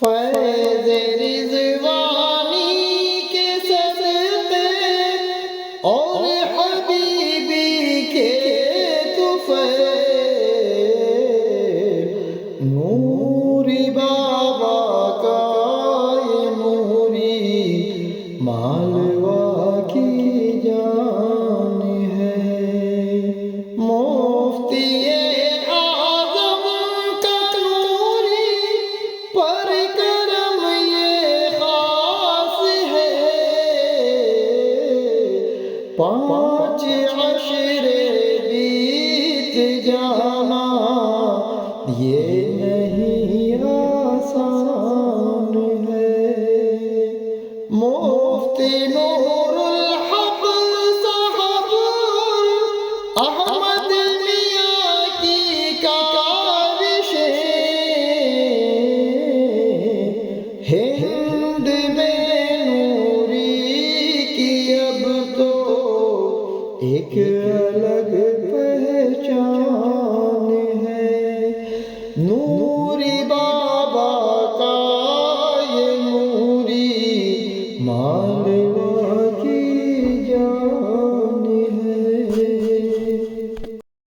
فیض رضوانی کے صدقے اور حبیبی کے طفیل، نوری بابا کا یہ نوری مالوا کی جان ہے، مفتی اعظم کا نوری پر کرم یہ خاص ہے، 5 عشرے بیت جانا یہ نہیں آسان ہے، مفتی نور الحق صاحب احمد میاں کی کاوشیں ہند میں نوری کی اب تو ایک الگ پہچان ہے، نوری بابا کا یہ نوری مال